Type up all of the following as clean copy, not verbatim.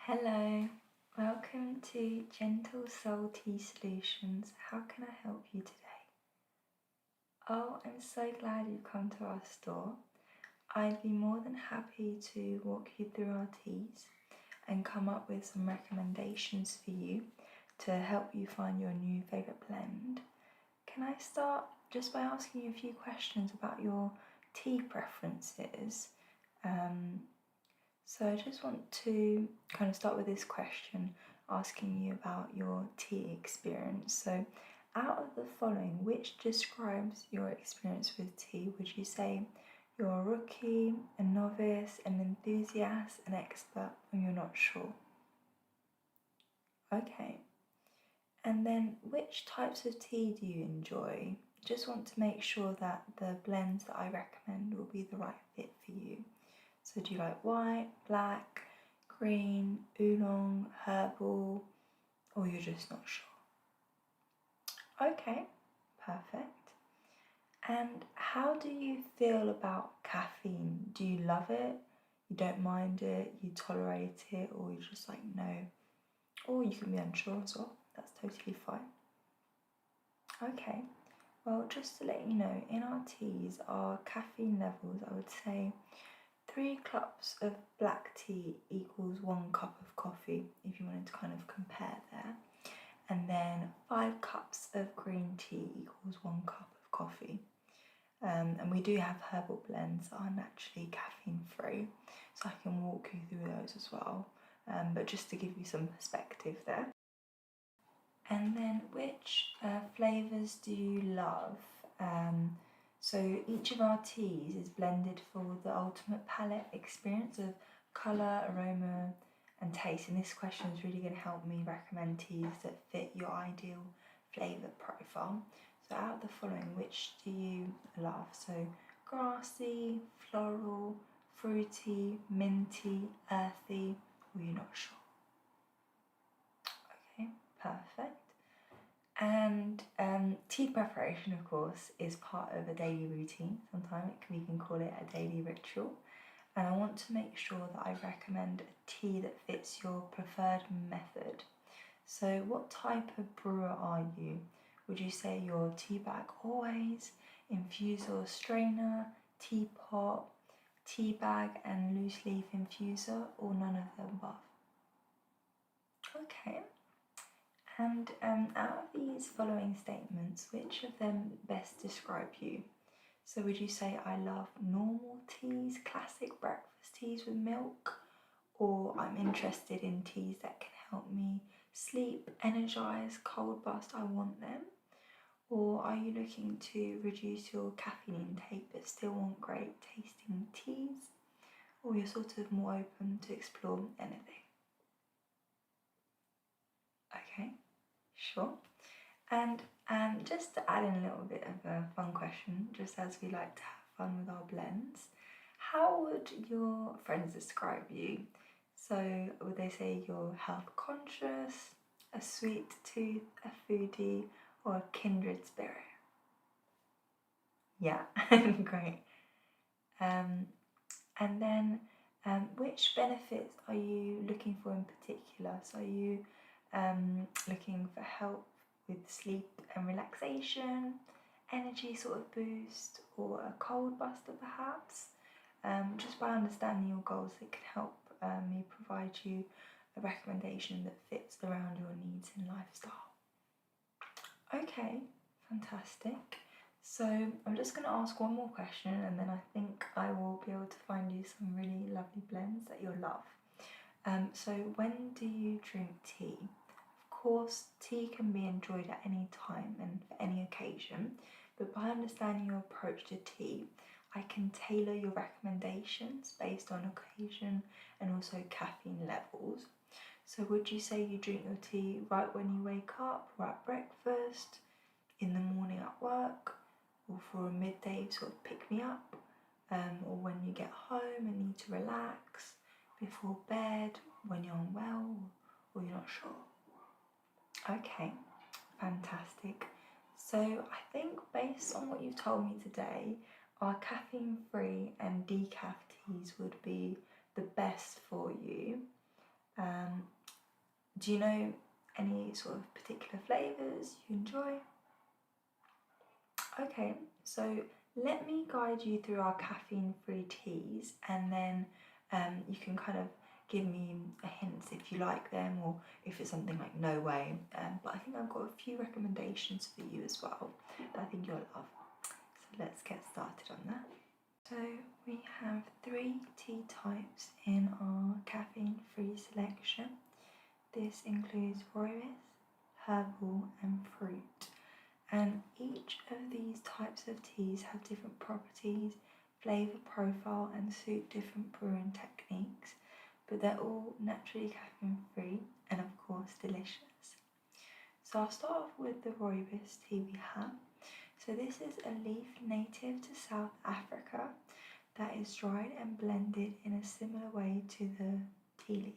Hello, welcome to Gentle Soul Tea Solutions. How can I help you today? Oh, I'm so glad you've come to our store. I'd be more than happy to walk you through our teas and come up with some recommendations for you to help you find your new favourite blend. Can I start just by asking you a few questions about your tea preferences? So I just want to kind of start with this question, asking you about your tea experience. So out of the following, which describes your experience with tea? Would you say you're a rookie, a novice, an enthusiast, an expert, or you're not sure? Okay. And then which types of tea do you enjoy? Just want to make sure that the blends that I recommend will be the right fit for you. So do you like white, black, green, oolong, herbal, or you're just not sure? Okay, perfect. And how do you feel about caffeine? Do you love it? You don't mind it? You tolerate it? Or you're just like, no? Or you can be unsure as well. That's totally fine. Okay, well, just to let you know, in our teas, our caffeine levels, I would say 3 cups of black tea equals 1 cup of coffee, if you wanted to kind of compare there. And then 5 cups of green tea equals 1 cup of coffee. And we do have herbal blends that are naturally caffeine free, so I can walk you through those as well. But just to give you some perspective there. And then which flavours do you love? So each of our teas is blended for the ultimate palette experience of colour, aroma and taste. And this question is really going to help me recommend teas that fit your ideal flavour profile. So out of the following, which do you love? So grassy, floral, fruity, minty, earthy, or you're not sure? Okay, perfect. And tea preparation, of course, is part of a daily routine. Sometimes we can call it a daily ritual. And I want to make sure that I recommend a tea that fits your preferred method. So what type of brewer are you? Would you say you're tea bag always, infuser or strainer, teapot, tea bag and loose leaf infuser, or none of the above? Okay. And out of these following statements, which of them best describe you? So would you say I love normal teas, classic breakfast teas with milk, or I'm interested in teas that can help me sleep, energize, cold bust, I want them? Or are you looking to reduce your caffeine intake but still want great tasting teas? Or you're sort of more open to explore anything? Okay. Sure. And just to add in a little bit of a fun question, just as we like to have fun with our blends, how would your friends describe you? So would they say you're health conscious, a sweet tooth, a foodie, or a kindred spirit? Yeah, great. And then which benefits are you looking for in particular? So are you looking for help with sleep and relaxation, energy sort of boost, or a cold buster perhaps? Just by understanding your goals, it can help me provide you a recommendation that fits around your needs and lifestyle. Okay, fantastic. So I'm just going to ask one more question and then I think I will be able to find you some really lovely blends that you'll love. So when do you drink tea? Of course, tea can be enjoyed at any time and for any occasion, but by understanding your approach to tea, I can tailor your recommendations based on occasion and also caffeine levels. So would you say you drink your tea right when you wake up or at breakfast, in the morning at work, or for a midday sort of pick me up, or when you get home and need to relax, before bed, when you're unwell, or you're not sure? Okay, fantastic. So I think based on what you've told me today, our caffeine-free and decaf teas would be the best for you. Do you know any sort of particular flavours you enjoy? Okay, so let me guide you through our caffeine-free teas, and then you can kind of give me a hint if you like them or if it's something like no way. But I think I've got a few recommendations for you as well that I think you'll love. So let's get started on that. So we have 3 tea types in our caffeine-free selection. This includes rooibos, herbal and fruit. And each of these types of teas have different properties, flavour profile and suit different brewing techniques, but they're all naturally caffeine free and of course delicious. So I'll start off with the rooibos tea we have. So this is a leaf native to South Africa that is dried and blended in a similar way to the tea leaf.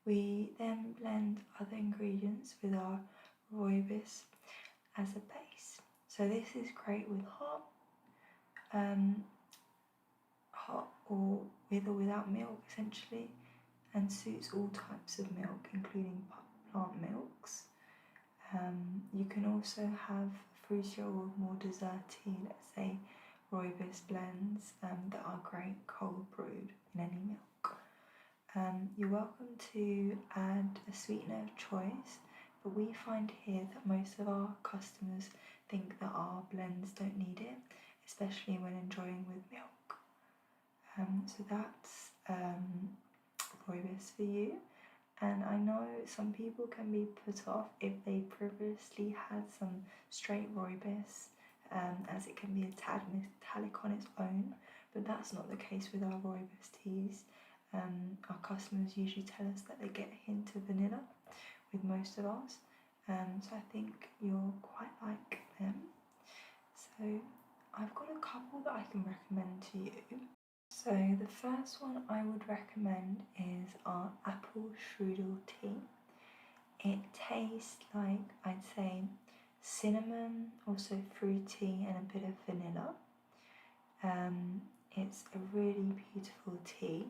We then blend other ingredients with our rooibos as a base. So this is great with hot or with or without milk essentially, and suits all types of milk including plant milks. You can also have fruity or more desserty, let's say rooibos blends that are great cold brewed in any milk. You're welcome to add a sweetener of choice, but we find here that most of our customers think that our blends don't need it, especially when enjoying with milk. So that's rooibos for you. And I know some people can be put off if they previously had some straight rooibos, as it can be a tad metallic on its own, but that's not the case with our rooibos teas. Our customers usually tell us that they get a hint of vanilla with most of ours, so I think you'll quite like them. So I've got a couple that I can recommend to you. So the first one I would recommend is our apple strudel tea. It tastes like, I'd say, cinnamon, also fruity and a bit of vanilla. It's a really beautiful tea.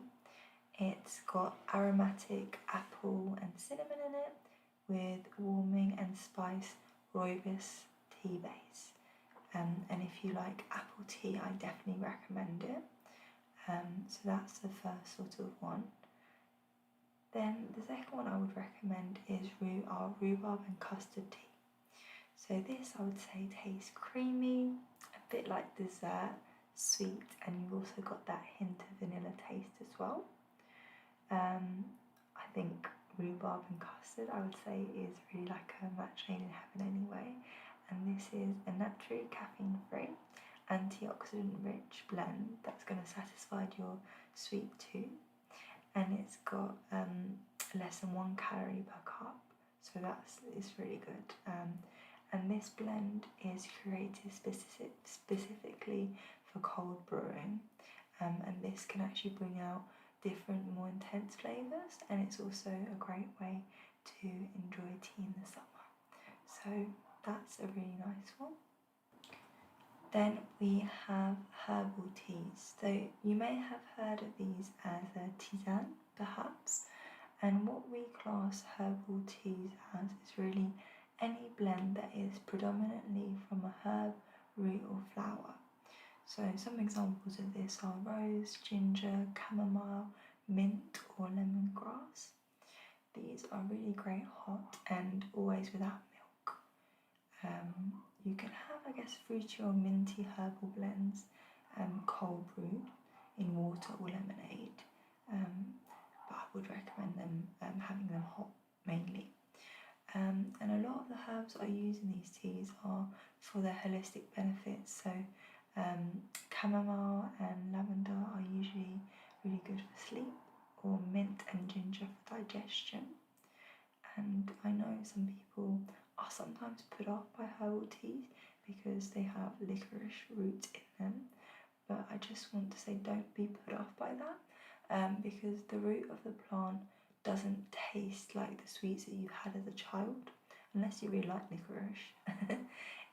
It's got aromatic apple and cinnamon in it with warming and spice rooibos tea base. And if you like apple tea, I definitely recommend it. So that's the first sort of one. Then the second one I would recommend is our rhubarb and custard tea. So this I would say tastes creamy, a bit like dessert, sweet, and you've also got that hint of vanilla taste as well. I think rhubarb and custard I would say is really like a match made in heaven anyway. And this is a naturally caffeine free, antioxidant rich blend that's going to satisfy your sweet tooth, and it's got less than 1 calorie per cup, so it's really good. And this blend is created specifically for cold brewing, and this can actually bring out different more intense flavours, and it's also a great way to enjoy tea in the summer. So that's a really nice one. Then we have herbal teas. So you may have heard of these as a tisane, perhaps. And what we class herbal teas as is really any blend that is predominantly from a herb, root or flower. So some examples of this are rose, ginger, chamomile, mint or lemongrass. These are really great hot and always without milk. You can have, I guess, fruity or minty herbal blends, cold brewed in water or lemonade, but I would recommend them having them hot mainly. And a lot of the herbs I use in these teas are for their holistic benefits. So chamomile and lavender are usually really good for sleep, or mint and ginger for digestion. And I know some people are sometimes put off by herbal teas because they have licorice root in them, but I just want to say don't be put off by that, because the root of the plant doesn't taste like the sweets that you've had as a child, unless you really like licorice.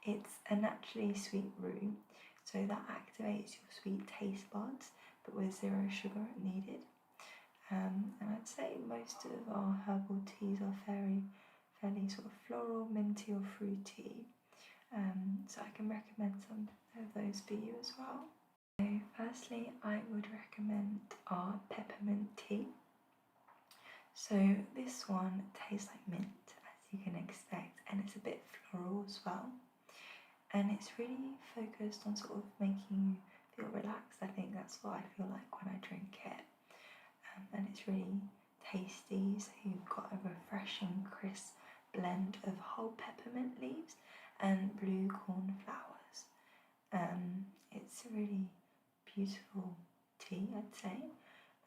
It's a naturally sweet root, so that activates your sweet taste buds, but with 0 sugar needed. And I'd say most of our herbal teas are fairly sort of floral, minty or fruity. So I can recommend some of those for you as well. So firstly, I would recommend our peppermint tea. So this one tastes like mint, as you can expect, and it's a bit floral as well. And it's really focused on sort of making you feel relaxed. I think that's what I feel like when I drink it. And it's really tasty, so you've got a refreshing, crisp blend of whole peppermint leaves and blue cornflowers. It's a really beautiful tea, I'd say.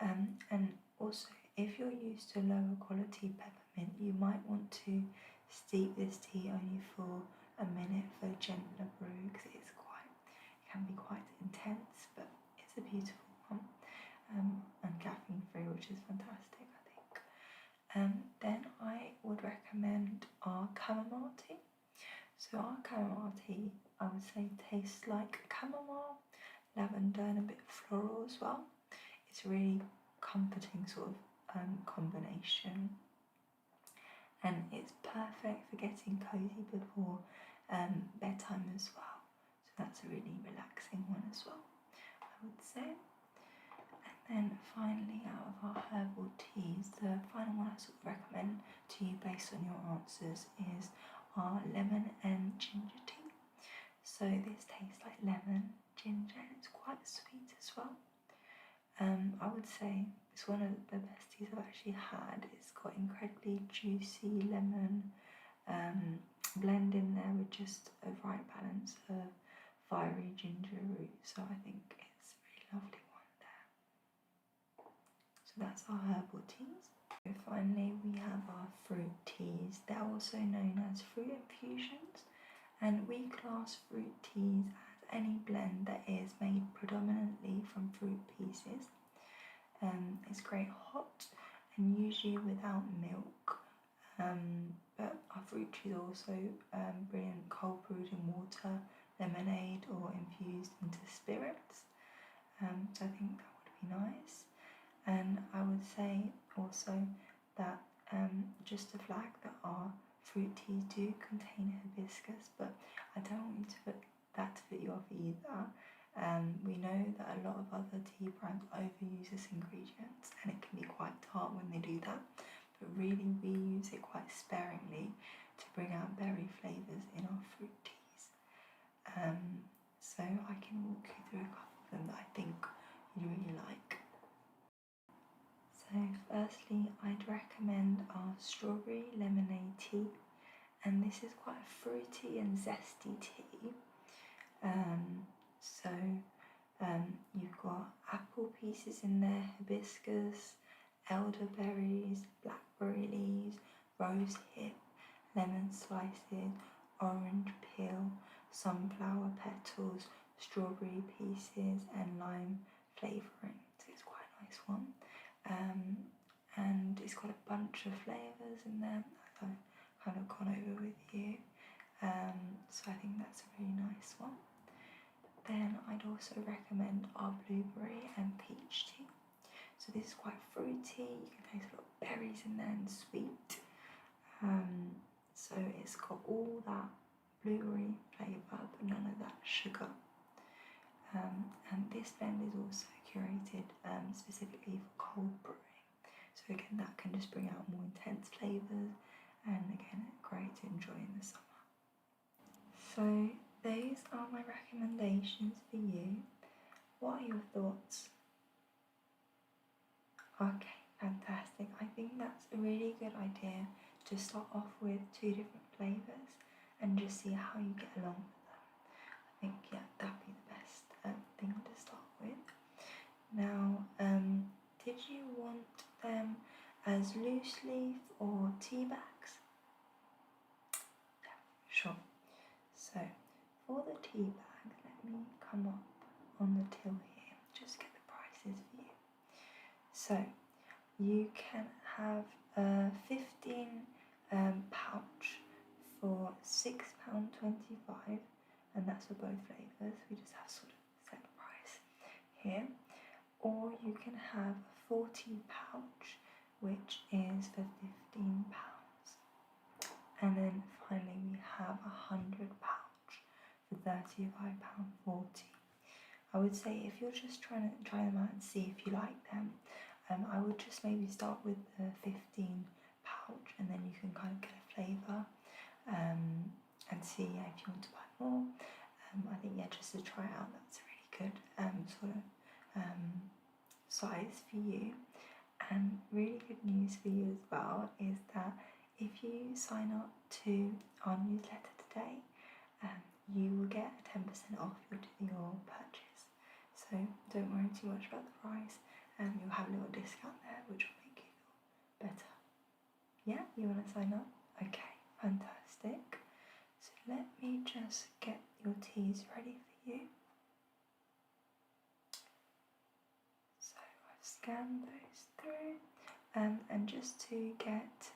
And also, if you're used to lower quality peppermint, you might want to steep this tea only for a minute for gentler brew, because it can be quite intense, but it's a beautiful one. And caffeine free, which is fantastic, I think. Then I would recommend our chamomile tea. So our chamomile tea, I would say, tastes like chamomile, lavender, and a bit floral as well. It's a really comforting sort of combination, and it's perfect for getting cozy before bedtime as well. So that's a really relaxing one as well, I would say. And then finally, out of our herbal teas, the final one I sort of recommend to you based on your answers is our lemon and ginger tea. So this tastes like lemon, ginger, and it's quite sweet as well. I would say it's one of the best teas I've actually had. It's got incredibly juicy lemon blend in there with just a right balance of fiery ginger root. So I think it's a really lovely one there. So that's our herbal teas. And finally, we have our fruit teas. They're also known as fruit infusions, and we class fruit teas as any blend that is made predominantly from fruit pieces. It's great hot and usually without milk, but our fruit tea is also brilliant cold brewed in water, lemonade, or infused into spirits. So I think that would be nice. And I would say also that just to flag that our fruit teas do contain hibiscus, but I don't want you to put that to put you off either. We know that a lot of other tea brands overuse this ingredient, and it can be quite tart when they do that, but really we use it quite sparingly to bring out berry flavours in our fruit teas. So I can walk you through a couple of them that I think you'd really like. So firstly, I'd recommend our strawberry lemonade tea, and this is quite a fruity and zesty tea. You've got apple pieces in there, hibiscus, elderberries, blackberry leaves, rose hip, lemon slices, orange peel, sunflower petals, strawberry pieces, and lime flavouring. So it's quite a nice one. And it's got a bunch of flavours in there that I've kind of gone over with you. So I think that's a really nice one. Then I'd also recommend our blueberry and peach tea. So this is quite fruity, you can taste a lot of berries in there and sweet. So it's got all that blueberry flavour but none of that sugar. And this blend is also curated specifically for cold brewing. So again, that can just bring out more intense flavours, and again, great to enjoy in the summer. So those are my recommendations for you. What are your thoughts? Okay, fantastic. I think that's a really good idea to start off with 2 different flavours and just see how you get along with them. I think, yeah, that'd be the best thing to start with. Now, did you want them as loose leaf or tea bags? Yeah, sure. So, for the tea bag, let me come up on the till here, just get the prices for you. So, you can have a 15 pouch for £6.25, and that's for both flavours. We just have sort of set price here. Or you can have a 40 pouch is for £15. And then finally we have £100 for £35.40. I would say if you're just trying to try them out and see if you like them, I would just maybe start with the 15 pouch, and then you can kind of get a flavour and see if you want to buy more. I think just to try it out, that's a really good sort of size for you. And really good news for you as well is that if you sign up to our newsletter today, you will get 10% off your purchase. So don't worry too much about the price. You'll have a little discount there, which will make you feel better. Yeah, you want to sign up? Okay, fantastic. So let me just get your teas ready for you. So I've scanned those through. And just to get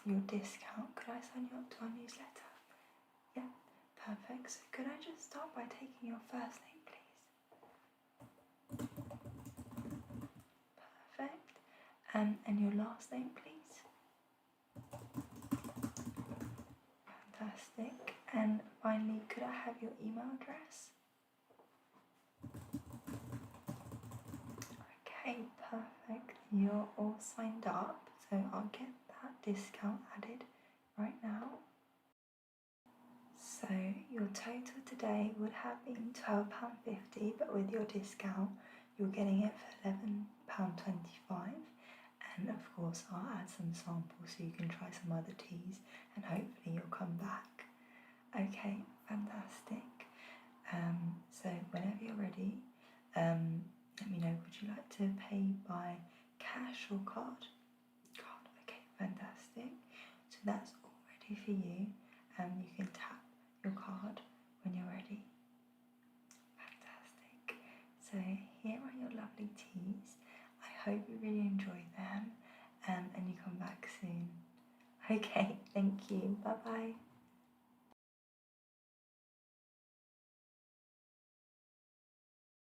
your discount, could I sign you up to our newsletter? Yeah, perfect. So could I just start by taking your first name, please? Perfect. And your last name, please? Fantastic. And finally, could I have your email address? Okay, perfect. You're all signed up, so I'll get that discount added right now. So your total today would have been £12.50, but with your discount, you're getting it for £11.25. And of course, I'll add some samples so you can try some other teas, and hopefully you'll come back. Okay, fantastic. So whenever you're ready, let me know, would you like to pay by cash or card? Card, okay, fantastic. So that's all ready for you. You can tap your card when you're ready. Fantastic. So here are your lovely teas. I hope you really enjoy them and you come back soon. Okay, thank you. Bye bye.